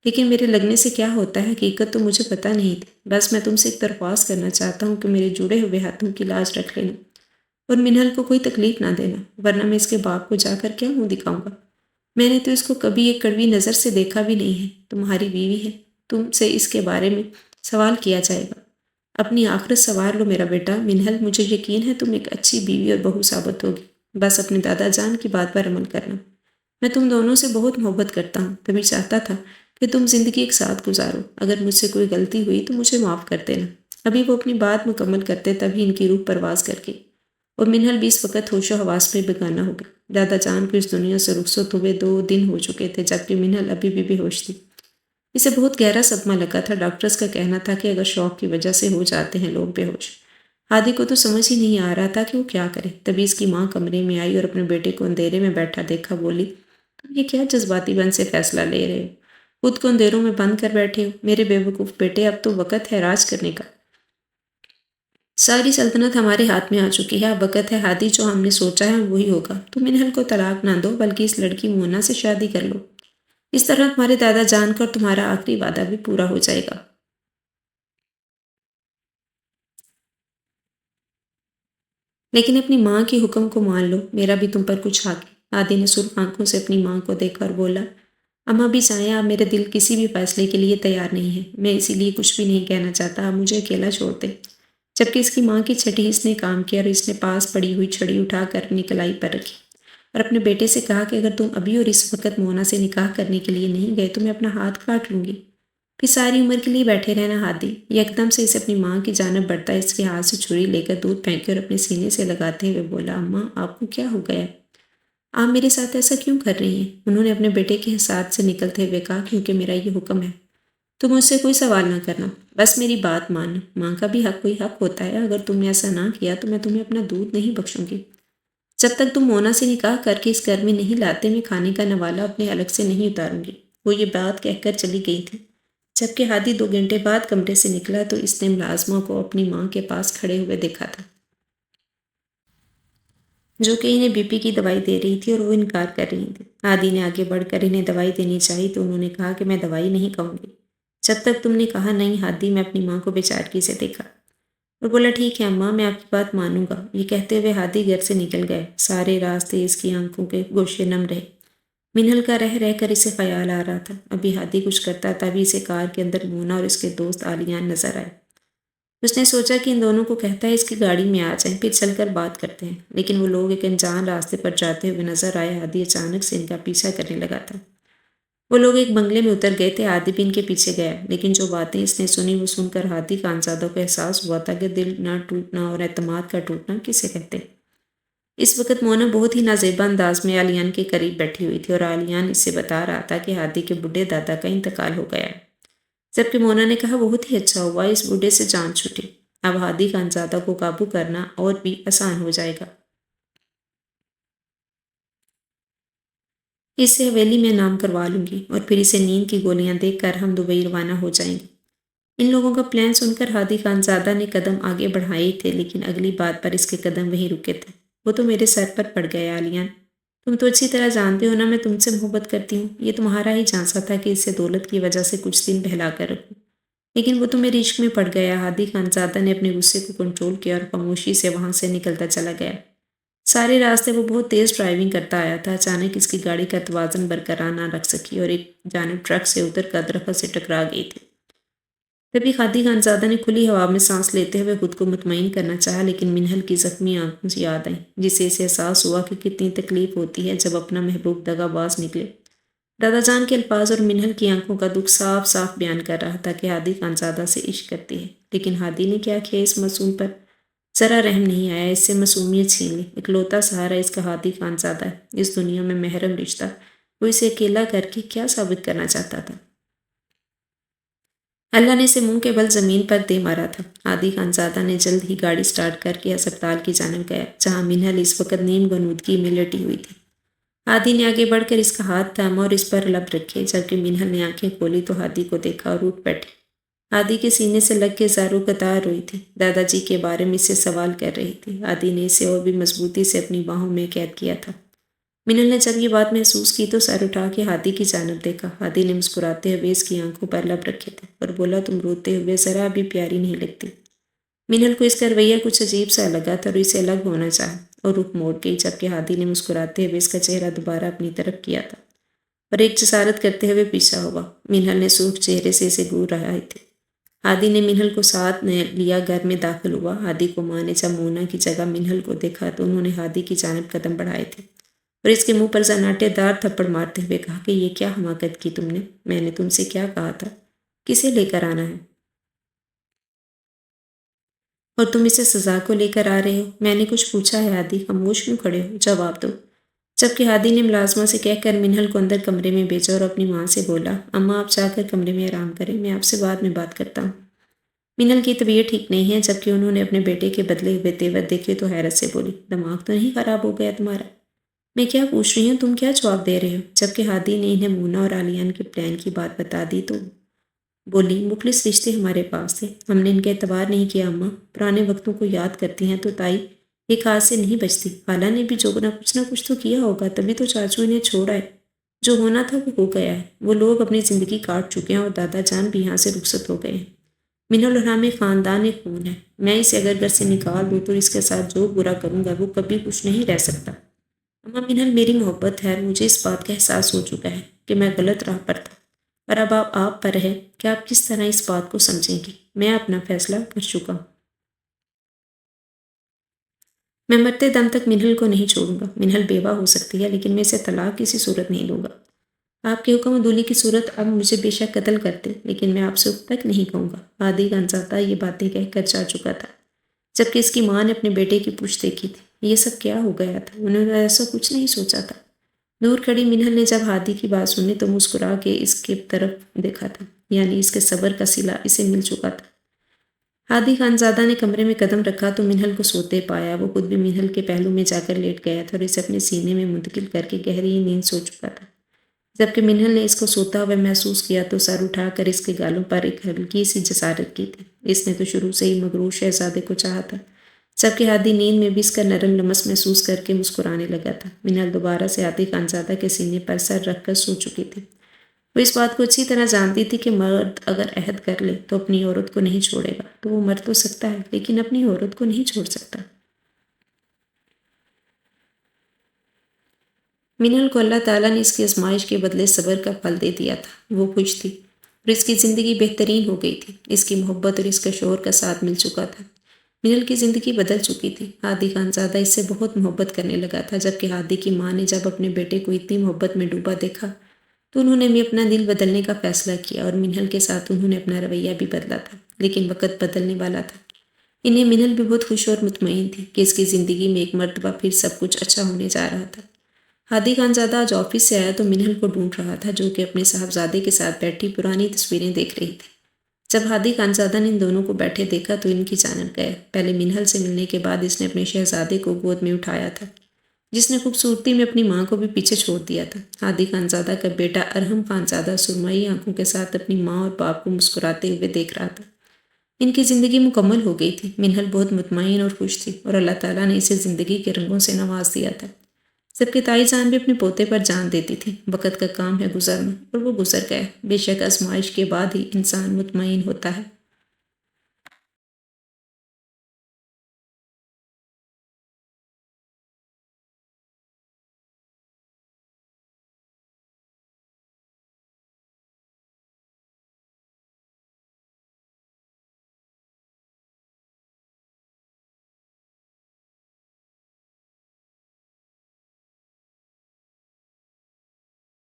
لیکن میرے لگنے سے کیا ہوتا ہے حقیقت تو مجھے پتہ نہیں تھی۔ بس میں تم سے ایک درخواست کرنا چاہتا ہوں کہ میرے جڑے ہوئے ہاتھوں کی لاج رکھ لینا اور منہل کو کوئی تکلیف نہ دینا، ورنہ میں اس کے باپ کو جا کر کیا منہ دکھاؤں گا؟ میں نے تو اس کو کبھی ایک کڑوی نظر سے دیکھا بھی نہیں ہے، تمہاری بیوی ہے، تم سے اس کے بارے میں سوال کیا جائے گا۔ اپنی آخرت سنوار لو میرا بیٹا۔ منہل مجھے یقین ہے تم ایک اچھی بیوی اور بہو ثابت ہوگی، بس اپنے دادا جان کی بات پر عمل کرنا۔ میں تم دونوں سے بہت محبت کرتا ہوں، تبھی چاہتا تھا کہ تم زندگی ایک ساتھ گزارو۔ اگر مجھ سے کوئی غلطی ہوئی تو مجھے معاف کر دینا۔ ابھی وہ اپنی بات مکمل کرتے تبھی ان کی روح پرواز کر گئی اور منہل بھی اس وقت ہوش و حواس میں بیگانہ ہو گئی۔ دادا جان کو اس دنیا سے رخصت ہوئے 2 دن ہو چکے تھے، جبکہ منہل ابھی بھی بے ہوش تھی۔ اسے بہت گہرا صدمہ لگا تھا۔ ڈاکٹرز کا کہنا تھا کہ اگر شوق کی وجہ سے ہو جاتے ہیں لوگ بے ہوش۔ ہادی کو تو سمجھ ہی نہیں آ رہا تھا کہ وہ کیا کرے۔ تبھی اس کی ماں کمرے میں آئی اور اپنے بیٹے کو اندھیرے میں بیٹھا دیکھا بولی، تم یہ کیا جذباتی بن سے فیصلہ لے رہے ہو؟ خود کو اندھیروں میں بند کر بیٹھے ہو۔ میرے بے وقوف بیٹے، اب تو وقت ہے راج کرنے کا۔ ساری سلطنت ہمارے ہاتھ میں آ چکی ہے، اب وقت ہے ہادی، جو ہم نے سوچا ہے وہی ہوگا۔ تم منہل کو طلاق نہ دو بلکہ اس لڑکی مونا سے شادی کر لو۔ اس طرح تمہارے دادا جان کا اور تمہارا آخری وعدہ بھی پورا ہو جائے گا۔ لیکن اپنی ماں کے حکم کو مان لو، میرا بھی تم پر کچھ حق ہے۔ ہادی نے سرخ آنکھوں سے اپنی ماں کو دیکھا اور بولا، اماں بھی چاہیں اب میرے دل کسی بھی فیصلے کے لیے تیار نہیں ہے، میں اسی لیے کچھ بھی نہیں کہنا چاہتا، آپ مجھے اکیلا چھوڑ دیں۔ جبکہ اس کی ماں کی چھٹی اس نے کام کیا اور اس نے پاس پڑی ہوئی چھڑی اٹھا کر اپنی کلائی پر رکھی اور اپنے بیٹے سے کہا کہ اگر تم ابھی اور اس وقت مونا سے نکاح کرنے کے لیے نہیں گئے تو میں اپنا ہاتھ کاٹ لوں گی، پھر ساری عمر کے لیے بیٹھے رہنا۔ ہادی یکدم سے اسے اپنی ماں کی جانب بڑھتا اس کے ہاتھ سے چھری لے کر دودھ پھینکے اور اپنے سینے سے لگاتے ہوئے بولا، اماں آپ کو کیا ہو گیا؟ آپ میرے ساتھ ایسا کیوں کر رہی ہیں؟ انہوں نے اپنے بیٹے کے ساتھ سے نکلتے ہوئے کہا، کیونکہ میرا یہ حکم ہے، تم مجھ سے کوئی سوال نہ کرنا، بس میری بات ماننا۔ ماں کا بھی کوئی حق ہوتا ہے، اگر تم نے ایسا نہ کیا تو میں تمہیں اپنا دودھ نہیں بخشوں گی۔ جب تک تم مونا سے نکاح کر کے اس گھر میں نہیں لاتے میں کھانے کا نوالہ اپنے حلق سے نہیں اتاروں گی۔ وہ یہ بات کہہ کر چلی گئی تھی۔ جبکہ ہادی 2 گھنٹے بعد کمرے سے نکلا تو اس نے ملازموں کو اپنی ماں کے پاس کھڑے ہوئے دیکھا تھا، جو کہ انہیں بی پی کی دوائی دے رہی تھی اور وہ انکار کر رہی تھی۔ ہادی نے آگے بڑھ کر انہیں دوائی دینی چاہی تو انہوں نے کہا کہ میں دوائی نہیں کہوں گی جب تک تم نے کہا نہیں۔ ہادی میں اپنی ماں کو بے چارگی سے دیکھا اور بولا، ٹھیک ہے اماں، میں آپ کی بات مانوں گا۔ یہ کہتے ہوئے ہادی گھر سے نکل گئے۔ سارے راستے اس کی آنکھوں کے گوشے نم رہے۔ منہل کا رہ رہ کر اسے خیال آ رہا تھا، ابھی ہادی کچھ کرتا تبھی اسے کار کے اندر مونا اور اس کے دوست عالیان نظر آئے۔ اس نے سوچا کہ ان دونوں کو کہتا ہے اس کی گاڑی میں آ جائیں، پھر چل کر بات کرتے ہیں، لیکن وہ لوگ ایک انجان راستے پر جاتے ہوئے نظر آئے۔ ہادی اچانک سے ان کا پیچھا کرنے لگا تھا۔ وہ لوگ ایک بنگلے میں اتر گئے تھے۔ ہادی بھی ان کے پیچھے گیا، لیکن جو باتیں اس نے سنی وہ سن کر ہادی خانزادہ کو احساس ہوا تھا کہ دل نہ ٹوٹنا اور اعتماد کا ٹوٹنا کسے کہتے۔ اس وقت مونا بہت ہی نازیبا انداز میں عالیان کے قریب بیٹھی ہوئی تھی اور عالیان اس سے بتا رہا تھا کہ ہادی کے بوڑھے دادا کا انتقال ہو گیا ہے۔ جبکہ مونا نے کہا، بہت ہی اچھا ہوا، اس بوڑھے سے جان چھوٹی۔ اب ہادی خانزادہ کو قابو کرنا اور بھی آسان ہو جائے گا۔ اس سے حویلی میں نام کروا لوں گی اور پھر اسے نیند کی گولیاں دے کر ہم دبئی روانہ ہو جائیں گے۔ ان لوگوں کا پلان سن کر ہادی خانزادہ نے قدم آگے بڑھائے تھے، لیکن اگلی بات پر اس کے قدم وہیں رکے تھے۔ وہ تو میرے سر پر پڑ گیا عالیان، تم تو اچھی طرح جانتے ہو نا میں تم سے محبت کرتی ہوں۔ یہ تمہارا ہی جھانسا تھا کہ اسے دولت کی وجہ سے کچھ دن بہلا کر رکھوں، لیکن وہ تو میرے عشق میں پڑ گیا۔ ہادی خانزادہ نے اپنے غصے کو کنٹرول کیا اور خاموشی سے وہاں سے نکلتا چلا گیا۔ سارے راستے وہ بہت تیز ڈرائیونگ کرتا آیا تھا۔ اچانک اس کی گاڑی کا توازن برقرار نہ رکھ سکی اور ایک جانب ٹرک سے اتر کر درخت سے ٹکرا گئی تھی۔ تبھی ہادی خانزادہ نے کھلی ہوا میں سانس لیتے ہوئے خود کو مطمئن کرنا چاہا، لیکن منہل کی زخمی آنکھوں سے یاد آئیں، جسے اسے احساس ہوا کہ کتنی تکلیف ہوتی ہے جب اپنا محبوب دغا باز نکلے۔ دادا جان کے الفاظ اور منہل کی آنکھوں کا دکھ صاف صاف بیان کر رہا تھا کہ ہادی خانزادہ سے عشق کرتی ہے، لیکن ہادی نے کیا کیا اس معصوم پر؟ ذرا رحم نہیں آیا، اس سے معصومیت چھین لی۔ اکلوتا سہارا اس کا ہادی خانزادہ ہے، اس دنیا میں محرم رشتہ۔ وہ اسے اکیلا کر کے کیا ثابت کرنا چاہتا تھا؟ اللہ نے اسے منہ کے بل زمین پر دے مارا تھا۔ ہادی خانزادہ نے جلد ہی گاڑی سٹارٹ کر کے ہسپتال کی جانب گیا، جہاں منہل اس وقت نیم غنودگی میں لیٹی ہوئی تھی۔ ہادی نے آگے بڑھ کر اس کا ہاتھ تھاما اور اس پر لب رکھے۔ جبکہ منہل نے آنکھیں کھولی تو ہادی کو دیکھا اور اٹھ بیٹھی۔ ہادی کے سینے سے لگ کے زاروں قطار روئی تھی، دادا جی کے بارے میں اس سے سوال کر رہی تھی۔ ہادی نے اسے اور بھی مضبوطی سے اپنی باہوں میں قید کیا تھا۔ منہل نے جب یہ بات محسوس کی تو سر اٹھا کے ہادی کی جانب دیکھا۔ ہادی نے مسکراتے ہوئے اس کی آنکھوں پر لب رکھے تھے اور بولا، تم روتے ہوئے ذرا بھی پیاری نہیں لگتی۔ منہل کو اس کا رویہ کچھ عجیب سا لگا تھا اور اسے الگ ہونا چاہا اور رخ موڑ گئی، جبکہ ہادی نے مسکراتے ہوئے اس کا چہرہ دوبارہ اپنی طرف کیا تھا اور ایک جسارت کرتے ہوئے پیچھا ہوا۔ منہل نے سرخ چہرے سے اسے گور رہے تھے۔ ہادی نے منہل کو ساتھ لیا گھر میں داخل ہوا۔ ہادی کو ماں نے جب مونا کی جگہ منہل کو دیکھا تو انہوں نے ہادی کی جانب قدم بڑھائے تھے اور اس کے منہ پر زناٹے دار تھپڑ مارتے ہوئے کہا کہ یہ کیا حماقت کی تم نے؟ میں نے تم سے کیا کہا تھا؟ کسے لے کر آنا ہے؟ اور تم اسے سزا کو لے کر آ رہے ہو؟ میں نے کچھ پوچھا ہے ہادی؟ خاموش کیوں کھڑے ہو؟ جواب دو۔ جبکہ ہادی نے ملازمہ سے کہہ کر منہل کو اندر کمرے میں بھیجا اور اپنی ماں سے بولا، اماں آپ جا کر کمرے میں آرام کریں، میں آپ سے بعد میں بات کرتا ہوں۔ منہل کی طبیعت ٹھیک نہیں ہے۔ جبکہ انہوں نے اپنے بیٹے کے بدلے ہوئے تیور دیکھے تو حیرت سے بولی، دماغ تو نہیں خراب ہو گیا تمہارا؟ میں کیا پوچھ رہی ہوں، تم کیا جواب دے رہے ہو؟ جبکہ ہادی نے انہیں مونا اور عالیان کے پلان کی بات بتا دی تو بولی، مخلص رشتے ہمارے پاس تھے، ہم نے ان کا اعتبار نہیں کیا اماں۔ پرانے وقتوں کو یاد کرتی ہیں تو تائی ایک ہاتھ سے نہیں بچتی۔ خالہ نے بھی جو نہ کچھ تو کیا ہوگا، تبھی تو چاچو انہیں چھوڑا ہے۔ جو ہونا تھا وہ ہو گیا ہے، وہ لوگ اپنی زندگی کاٹ چکے ہیں اور دادا جان بھی یہاں سے رخصت ہو گئے ہیں۔ منہل اور ہمیں خاندان خون ہے، میں اسے اگر گھر سے نکال دوں تو اس کے ساتھ جو برا کروں گا وہ کبھی خوش نہیں رہ سکتا۔ اماں منہل میری محبت ہے، مجھے اس بات کا احساس ہو چکا ہے کہ میں غلط راہ پر تھا، اور اب آپ پر ہے کہ آپ کس طرح اس بات کو سمجھیں گی۔ میں اپنا فیصلہ کر چکا ہوں۔ میں مرتے دم تک منہل کو نہیں چھوڑوں گا۔ منہل بیوہ ہو سکتی ہے لیکن میں اسے طلاق کسی صورت نہیں دوں گا۔ آپ کے حکم عدولی کی صورت اب مجھے بے شک قتل کرتے، لیکن میں آپ سے اف تک نہیں کہوں گا۔ ہادی خانزادہ یہ باتیں کہہ کر جا چکا تھا، جبکہ اس کی ماں نے اپنے بیٹے کی پوچھ دیکھی تھی۔ یہ سب کیا ہو گیا تھا؟ انہوں نے ایسا کچھ نہیں سوچا تھا۔ دور کھڑی منہل نے جب ہادی کی بات سنی تو مسکرا کے اس کے طرف دیکھا تھا، یعنی اس کے صبر کا صلہ اسے مل چکا تھا۔ ہادی خانزادہ نے کمرے میں قدم رکھا تو منہل کو سوتے پایا۔ وہ خود بھی منہل کے پہلو میں جا کر لیٹ گیا تھا اور اسے اپنے سینے میں منتقل کر کے گہری نیند سو چکا تھا۔ جبکہ منہل نے اس کو سوتا ہوا محسوس کیا تو سر اٹھا کر اس کے گالوں پر ایک ہلکی سی جسارت کی تھی۔ اس نے تو شروع سے ہی مغرور شہزادے کو چاہا تھا۔ جبکہ ہادی نیند میں بھی اس کا نرم لمس محسوس کر کے مسکرانے لگا تھا۔ منہل دوبارہ سے ہادی خانزادہ کے سینے پر سر رکھ کر سو چکی تھی۔ وہ اس بات کو اچھی طرح جانتی تھی کہ مرد اگر عہد کر لے تو اپنی عورت کو نہیں چھوڑے گا، تو وہ مر تو سکتا ہے لیکن اپنی عورت کو نہیں چھوڑ سکتا۔ منہل کو اللہ تعالیٰ نے اس کی آزمائش کے بدلے صبر کا پھل دے دیا تھا۔ وہ خوش تھی اور اس کی زندگی بہترین ہو گئی تھی۔ اس کی محبت اور اس کا شوہر کا ساتھ مل چکا تھا۔ منہل کی زندگی بدل چکی تھی۔ ہادی خانزادہ اس سے بہت محبت کرنے لگا تھا۔ جبکہ ہادی کی ماں نے جب اپنے بیٹے کو اتنی محبت میں ڈوبا دیکھا تو انہوں نے بھی اپنا دل بدلنے کا فیصلہ کیا اور منہل کے ساتھ انہوں نے اپنا رویہ بھی بدلا تھا، لیکن وقت بدلنے والا تھا۔ انہیں منہل بھی بہت خوش اور مطمئن تھی کہ اس کی زندگی میں ایک مرتبہ پھر سب کچھ اچھا ہونے جا رہا تھا۔ ہادی خانزادہ آج آفس سے آیا تو منہل کو ڈھونڈ رہا تھا، جو کہ اپنے صاحبزادے کے ساتھ بیٹھی پرانی تصویریں دیکھ رہی تھی۔ جب ہادی خانزادہ نے ان دونوں کو بیٹھے دیکھا تو ان کی جانب گئے۔ پہلے منہل سے ملنے کے بعد اس نے اپنے شہزادے کو گود میں اٹھایا تھا، جس نے خوبصورتی میں اپنی ماں کو بھی پیچھے چھوڑ دیا تھا۔ ہادی خانزادہ کا بیٹا ارحم خانزادہ سرمئی آنکھوں کے ساتھ اپنی ماں اور باپ کو مسکراتے ہوئے دیکھ رہا تھا۔ ان کی زندگی مکمل ہو گئی تھی۔ منہل بہت مطمئن اور خوش تھی اور اللہ تعالیٰ نے اسے زندگی کے رنگوں سے نواز دیا تھا، جبکہ تائی جان بھی اپنے پوتے پر جان دیتی تھی۔ وقت کا کام ہے گزرنا اور وہ گزر گیا۔ بے شک آزمائش کے بعد ہی انسان مطمئن ہوتا ہے۔